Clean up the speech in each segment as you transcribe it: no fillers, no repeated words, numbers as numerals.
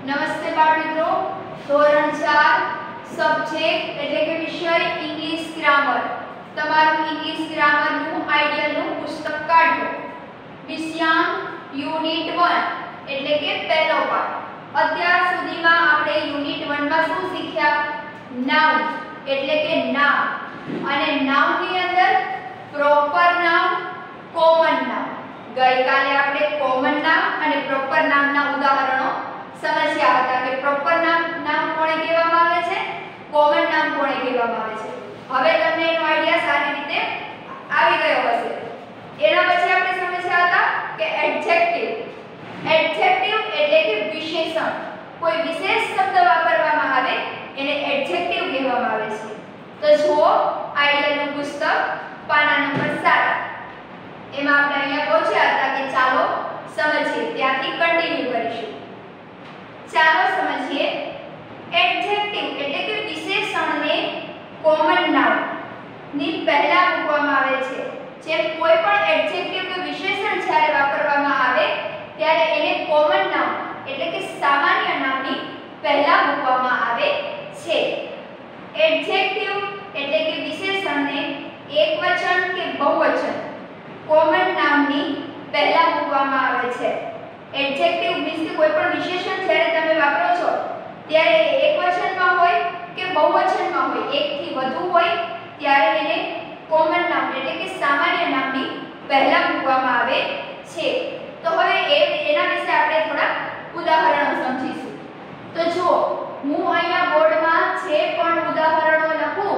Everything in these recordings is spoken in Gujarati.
નમસ્તે બાળ મિત્રો, ધોરણ 4 સબ્જેક્ટ એટલે કે વિષય ઇંગ્લિશ ગ્રામર. તમારું ઇંગ્લિશ ગ્રામર નું આઈડિયલ નું પુસ્તક કાઢો. વિષયાંક યુનિટ 1 એટલે કે પહેલો પાઠ. અત્યાર સુધીમાં આપણે યુનિટ 1 માં શું શીખ્યા? નાઉન એટલે કે નામ, અને નાઉન ની અંદર પ્રોપર નામ, કોમન નામ. ગઈકાલે આપણે કોમન નામ અને પ્રોપર નામના ઉદાહરણો સમજ્યા હતા કે પ્રોપર નામ કોને કહેવામાં આવે છે, કોમન નામ કોને કહેવામાં આવે છે. હવે તમને એનો આઈડિયા સારી રીતે આવી ગયો હશે. એના પછી આપણે સમજ્યા હતા કે એડજેક્ટિવ. એડજેક્ટિવ એટલે કે વિશેષણ. કોઈ વિશેષ શબ્દ વાપરવામાં આવે એને એડજેક્ટિવ કહેવામાં આવે છે. તો જુઓ આઈડિયલનું પુસ્તક પાના નંબર 7. એમાં આપણે અહીંયા પહોંચ્યા હતા કે ચાલો સમજીએ, ત્યાંથી કન્ટિન્યુ કરીશું. ચાલો સમજીએ. એડજેક્ટિવ એટલે કે વિશેષણને કોમન નાઉન ની પહેલા મૂકવામાં આવે છે. જે કોઈ પણ એડજેક્ટિવ કે વિશેષણ જ્યારે વાપરવામાં આવે ત્યારે એને કોમન નાઉન એટલે કે સામાન્ય નામની પહેલા મૂકવામાં આવે છે. એડજેક્ટિવ એટલે કે વિશેષણને એકવચન કે બહુવચન કોમન નામની પહેલા મૂકવામાં આવે છે. એડજેક્ટિવ મીન્સ કે કોઈ પણ વિશેષણ જ્યારે તમે વાપરો છો ત્યારે એકવચનમાં હોય કે બહુવચનમાં હોય, એકથી વધુ હોય ત્યારે એને કોમન નામ એટલે કે સામાન્ય નામની પહેલા મૂકવામાં આવે છે. તો હવે એના વિશે આપણે થોડા ઉદાહરણો સમજીશું. તો જુઓ, હું અહીંયા બોર્ડમાં જે પણ ઉદાહરણો લખું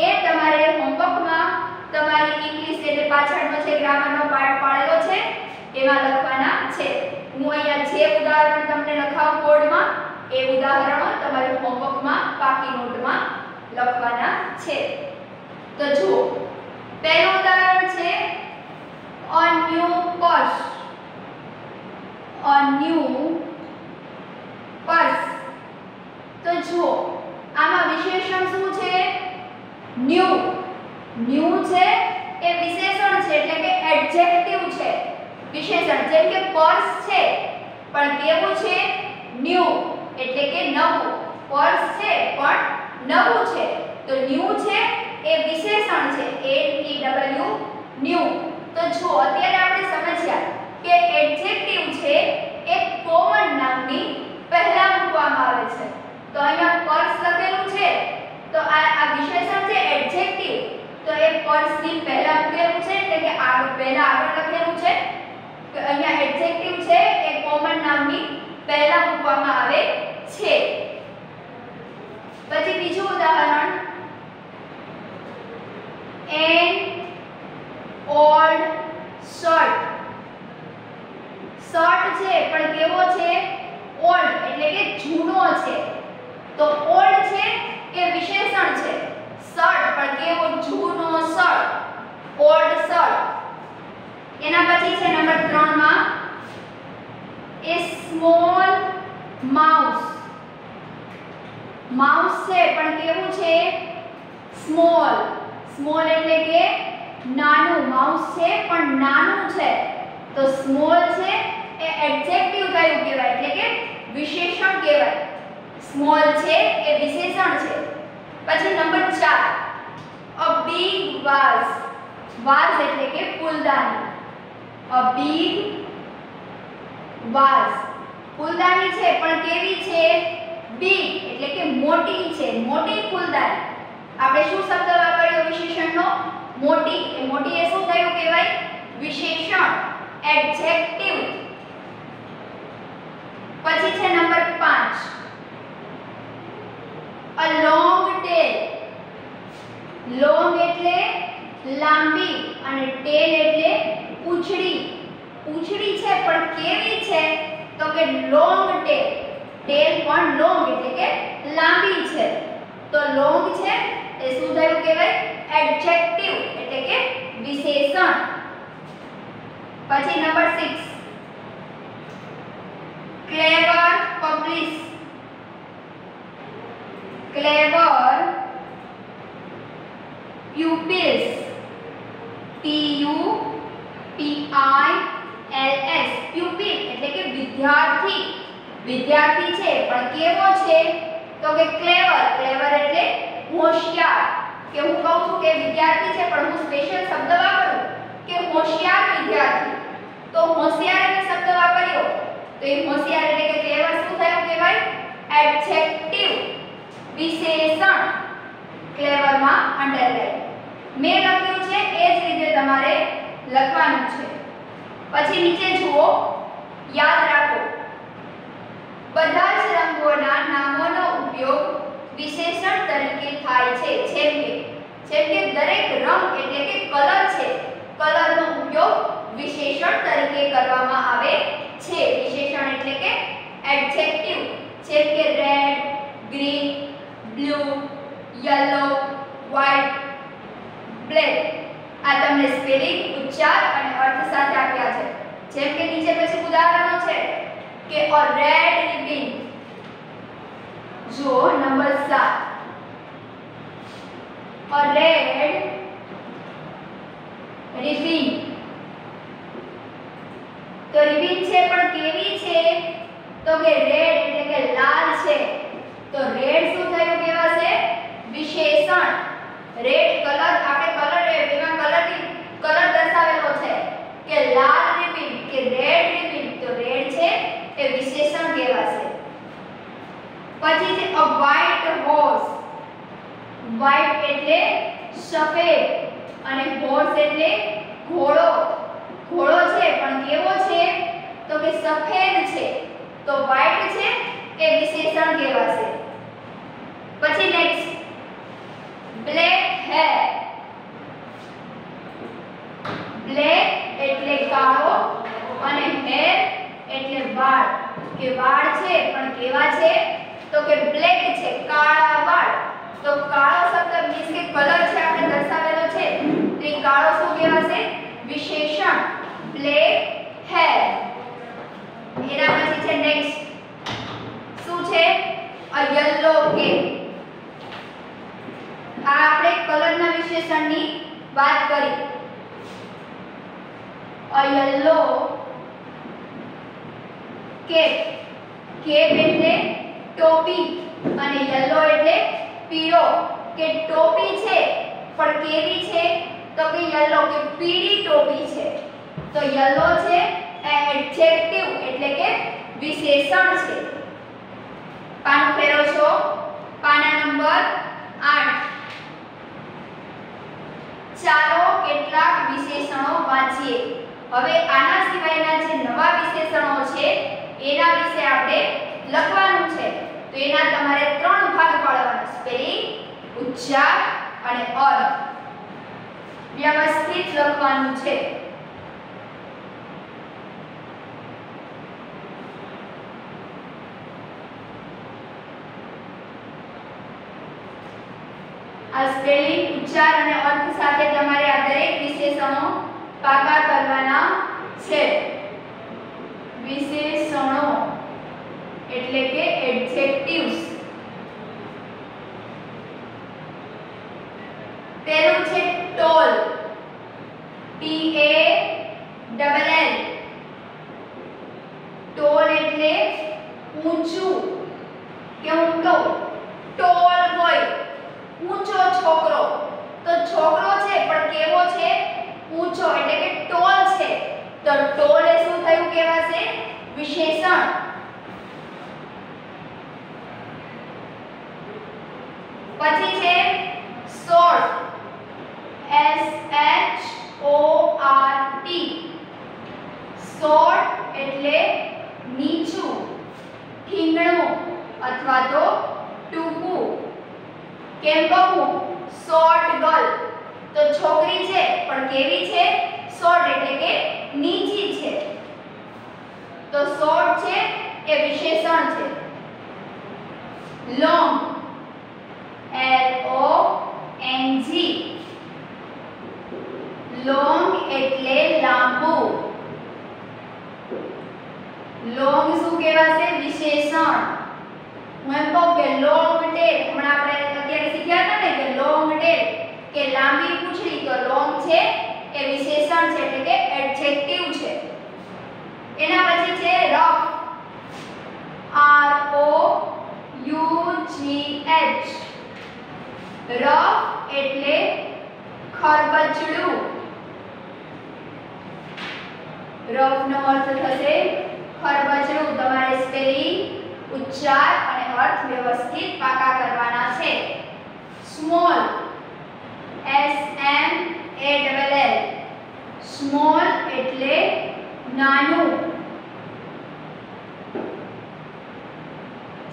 એ તમારે હોમવર્કમાં તમારી ઇંગ્લિશ એટલે પાછળનો જે ગ્રામરનો પાર્ટ પાડેલો છે એમાં લખવાના છે. હું અહીંયા જે ઉદાહરણ તમને લખાવું બોર્ડમાં એ ઉદાહરણો તમારે હોમવર્કમાં પાકી નોટમાં લખવાના છે. તો જુઓ, પહેલું ઉદાહરણ છે a new purse. a new purse. તો જુઓ, આમાં વિશેષણ શું છે? ન્યુ. ન્યુ છે એ વિશેષણ છે એટલે કે એડજેક્ટિવ છે. વિશેષણ જેમ કે પર્સ છે પણ કેવું છે? ન્યુ એટલે કે નવું. પર્સ છે પણ નવું છે તો ન્યુ છે એ વિશેષણ છે. NEW new. તો જો અત્યારે આપણે સમજ્યા કે એડજેક્ટિવ છે એ કોમન નામની પહેલા મૂકવામાં આવે છે. તો અહીંયા પર્સ લખેલું છે તો આ વિશેષણ છે એડજેક્ટિવ, તો એ પર્સ ની પહેલા મૂકેલું છે એટલે કે પહેલા આગળ લખેલું છે કે અહીંયા એડજેક્ટિવ છે એ કોમન નામની પહેલા મૂકવામાં આવે છે. પછી બીજું ઉદાહરણ, an old shirt. શર્ટ છે પણ કેવો છે? ઓલ્ડ એટલે કે જૂનો છે. તો ઓલ્ડ છે એ વિશેષણ છે. શર્ટ પણ કેવો? જૂનો શર્ટ, ઓલ્ડ શર્ટ. એના પછી છે નંબર 3 માં a small mouse. માઉસ છે પણ કેવું છે? સ્મોલ. સ્મોલ એટલે કે નાનું. માઉસ છે પણ નાનું છે તો સ્મોલ છે એ એડજેક્ટિવ કયું કહેવાય એટલે કે વિશેષણ કહેવાય. સ્મોલ છે એ વિશેષણ છે. પછી number 4 a big vase. vase એટલે કે ફૂલદાની. a big vase. ફૂલદાની છે પણ કેવી છે? big એટલે કે મોટી છે. મોટી ફૂલદાની. આપણે શું શબ્દ વાપર્યો વિશેષણનો? મોટી. એ મોટી એ શું થયું કહેવાય? વિશેષણ, એડજેક્ટિવ. પછી છે number 5 a long tail. long એટલે લાંબી અને tail એટલે પૂંછડી. પૂંછડી છે પણ કેવી છે? તો કે long tail. tail પણ long એટલે કે લાંબી છે. તો long છે એ શું થયું કહેવાય? એડજેક્ટિવ એટલે કે વિશેષણ. પછી number 6 clever publish. clever pupils. PUPILS. pupil એટલે કે વિદ્યાર્થી. વિદ્યાર્થી છે પણ કેવો છે તો કે ક્લેવર. ક્લેવર એટલે હોશિયાર. કે હું કહું છું કે વિદ્યાર્થી છે પણ હું સ્પેશિયલ શબ્દ વાપરું કે હોશિયાર વિદ્યાર્થી. તો હોશિયાર એટલે શબ્દ વાપર્યો તો એ હોશિયાર એટલે કે ક્લેવર શું થયું કહેવાય? એડજેક્ટિવ, વિશેષણ. ક્લેવર માં અંડરલાઈન મેં લખ્યું છે એ જ રીતે તમારે લખવાનું છે. પછી નીચે જુઓ, યાદ રાખો બધા જ રંગોના નામોનો ઉપયોગ વિશેષણ તરીકે થાય છે. જેમ કે દરેક રંગ એટલે કે કલર છે, કલરનો ઉપયોગ વિશેષણ તરીકે કરવામાં આવે છે. વિશેષણ એટલે કે એડજેક્ટિવ. જેમ કે red, green, blue, yellow, white, black. આ તમને સ્પેલિંગ, ઉચ્ચાર અને અર્થ સાથે આપ્યા છે. જેમ કે નીચે પછી ઉદાહરણો છે કે a red ribbon. જો નંબર 7, a red ribbon. તો રિબિન છે પણ કેવી છે તો કે રેડ એટલે કે લાલ છે. તો રેડ શું થયું કહેવાશે? વિશેષણ. રેડ કલર, આપણે કલર એમાં કલર દર્શાવેલો છે કે લાલ રિબિન કે રેડ રિબિન. તો રેડ છે એ વિશેષણ કહેવાશે. પછી છે a white horse. white એટલે સફેદ અને horse એટલે ઘોડો. ઘોડો છે પણ કેવો છે તો કે સફેદ છે. તો white છે એ વિશેષણ કહેવાશે. પછી નેક્સ્ટ black hair. black એટલે કાળો અને hair એટલે વાળ. કે વાળ છે પણ કેવા છે તો કે black છે, કાળા વાળ. તો કાળો શબ્દ મીન્સ કે કલર છે આપણે દર્શાવેલો છે તો કાળો શું કહેવાશે? વિશેષણ. black hair. એના પછી છે નેક્સ્ટ શું છે? a yellow cat. આ આપણે કલરના વિશેષણની વાત કરી. a yellow cat. કેપ એટલે ટોપી અને yellow એટલે પીળો. કે ટોપી છે પણ કેવી છે તો કે yellow કે પીળી ટોપી છે. તો yellow છે એડજેક્ટિવ એટલે કે વિશેષણ છે. પાનું ફેરવો છો, પાના નંબર 8. ચાલો કેટલાક વિશેષણો વાંચીએ. હવે આના સિવાયના જે નવા વિશેષણો છે એના વિશે આપણે લખવાનું છે. તો એના તમારે 3 ભાગ પાડવાના: સ્પેલિંગ, ઉચ્ચાર અને અર્થ. વ્યવસ્થિત લખવાનું છે. આ સ્પેલિંગ, ઉચ્ચાર અને અર્થ સાથે તમારે આ દરેક વિશેષણો પાકા કરવાના છે. વિશેષણો એટલે કે એડજેક્ટિવ્સ. પહેલું છે ટોલ. TALL. ટોલ એટલે ઊંચું. કે હું કહું ટોલ બોય, ઊંચો છોકરો. તો છોકરો છે પણ કેવો છે? ઊંચો એટલે કે ટોલ છે. તો ટોલ એ શું થયું કહેવાશે? વિશેષણ. પછી છે શોર્ટ. SHORT. શોર્ટ એટલે નીચું, ઠીંગણું અથવા તો ટૂંકું. કેમ કહું? Short girl. તો છોકરી છે પણ કેવી છે? શોર્ટ એટલે કે નીચી છે. તો શોર્ટ છે એ વિશેષણ છે. લોંગ. LONG. લોંગ એટલે લાંબુ. લોંગ શું કહેવાશે? વિશેષણ. હું એમ કહું કે લોંગ ટેલ. હમણાં આપણે અત્યારે શીખ્યા હતા ને કે લોંગ ટેલ કે લાંબી પૂંછડી. તો લોંગ છે એ વિશેષણ છે એટલે કે એડજેક્ટિવ છે. એના પછી છે રફ. ROUGH રફ એટલે ખરબચડું. રફ નો અર્થ થશે ખરબચડું. તમારે સ્પેલિંગ, ઉચ્ચાર અને અર્થ વ્યવસ્થિત પાકા કરવાના છે. સ્મોલ SMALL સ્મોલ એટલે નાનું.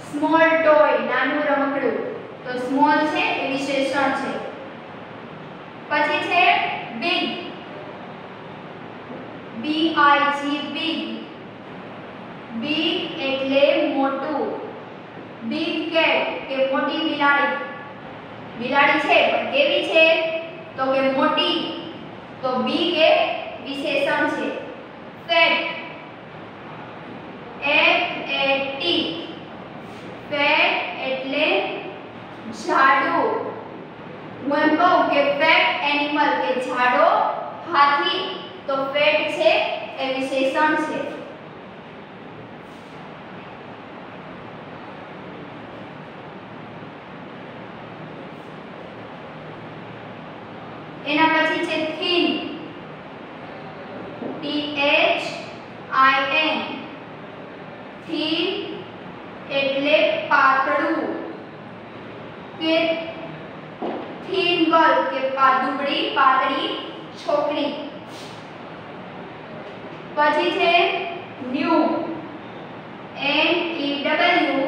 સ્મોલ ટોય નાનું રમકડું. તો સ્મોલ છે એ વિશેષણ છે. પછી છે બિગ BIG બિગ. બિગ એટલે મોટું. બિગ કેટ કે મોટી બિલાડી. બિલાડી છે પણ કેવી છે તો કે મોટી. તો બિગ એ વિશેષણ છે. ફેટ FAT ફેટ એટલે જાડો. હું એમ કહું કે ફેટ એનિમલ કે જાડો હાથી તો ફેટ છે એ વિશેષણ છે. એના પછી છે થીન THIN થીન એટલે પાતળું. કે થીન ગર્લ કે દુબળી પાતળી છોકરી. પછી છે ન્યુ NEW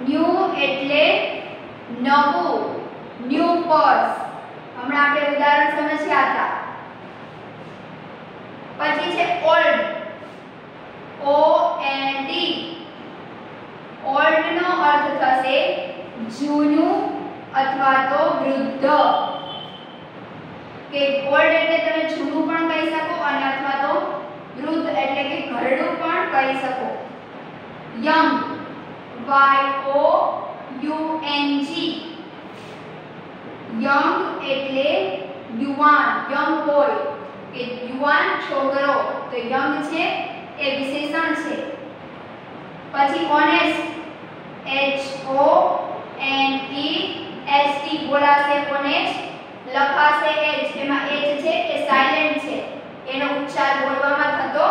ન્યુ એટલે નવું. ન્યુ પર્સ હમણાં આપણે ઉદાહરણ સમજ્યા હતા. પછી છે ઓલ્ડ OLD ઓલ્ડ નો અર્થ થશે જૂનું અથવા તો વૃદ્ધ. કે ઓલ્ડ એટલે તમે જૂનું પણ કહી શકો અને અથવા તો વૃદ્ધ એટલે કે ઘરડું પણ કહી શકો. યંગ YOUNG યંગ એટલે યુવાન. યંગ બોય કે યુવાન છોકરો. તો યંગ છે એ વિશેષણ છે. પછી ઓનેસ્ટ HONEST બોલાશે ઓનેસ્ટ. લખાશે એચ. એમાં એચ છે એ સાયલેન્ટ છે. એનો ઉચ્ચાર બોલવામાં થતો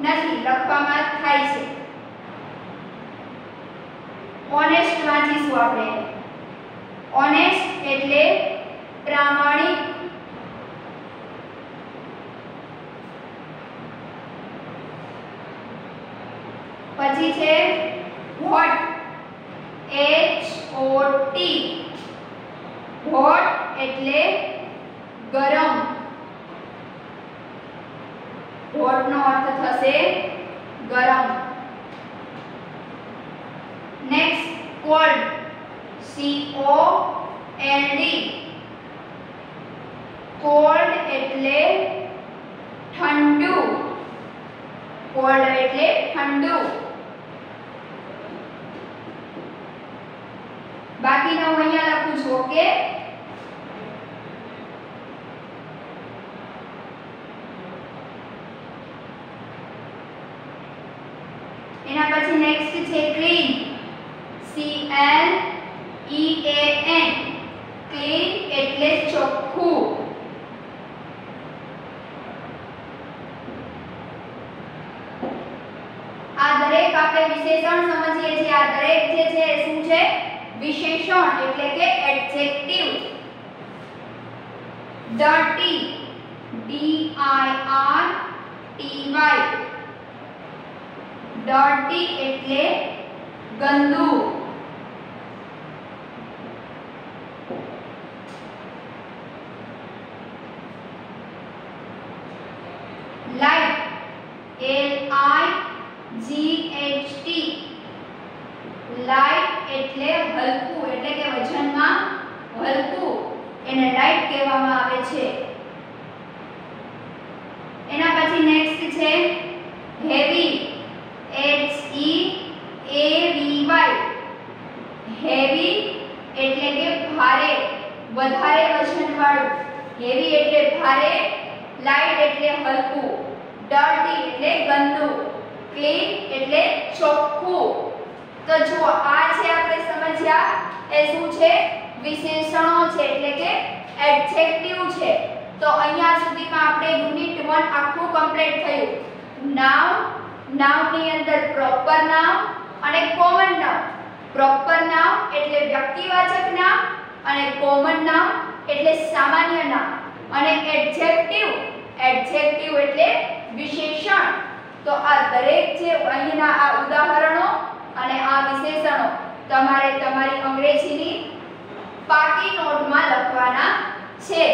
નથી, લખવામાં થાય છે. ઓનેસ્ટ વાંચીશું આપણે. ઓનેસ્ટ એટલે પ્રામાણિક. પછી છે હોટ HOT હોટ એટલે ગરમ. હોટ નો અર્થ થશે ગરમ. નેક્સ્ટ કોલ્ડ COLD કોલ્ડ એટલે ઠંડુ. કોલ્ડ એટલે ઠંડુ. બાકીના હું અહીંયા લખું છું. ઓકે. એના પછી નેક્સ્ટ છે ક્લીન CLEAN ક્લીન એટલે ચોખ્ખું. આ દરેક આપણે વિશેષણ સમજીએ છીએ. આ દરેક જે છે શું છે વિશેષણ એટલે કે એડજેક્ટિવ. ડર્ટી DIRTY ડર્ટી એટલે ગંદુ. લાઇટ LIGHT લાઇટ એટલે હલકું એટલે કે વજનમાં હલકું. એને લાઇટ કહેવામાં આવે છે. એના પછી નેક્સ્ટ છે હેવી HEAVY હેવી એટલે કે ભારે, વધારે વજનવાળું. હેવી એટલે ભારે, લાઇટ એટલે હલકું, ડર્ટી એટલે ગંદુ. ક્લીન એટલે ચોખ્ખું. તો જો આ છે આપણે સમજ્યા એ શું છે વિશેષણો છે એટલે કે એડજેક્ટિવ છે. તો અહીંયા સુધીમાં આપણે યુનિટ 1 આખું કમ્પ્લીટ થયું. નાઉન ની અંદર પ્રોપર નાઉન અને કોમન નાઉન. પ્રોપર નાઉન એટલે વ્યક્તિવાચક નામ અને કોમન નાઉન એટલે સામાન્ય નામ અને એડજેક્ટિવ એટલે વિશેષણ. તો આ દરેક જે અહીંના આ ઉદાહરણો અને આ વિશેષણો તમારે તમારી અંગ્રેજીની પાકી નોટમાં લખવાના છે.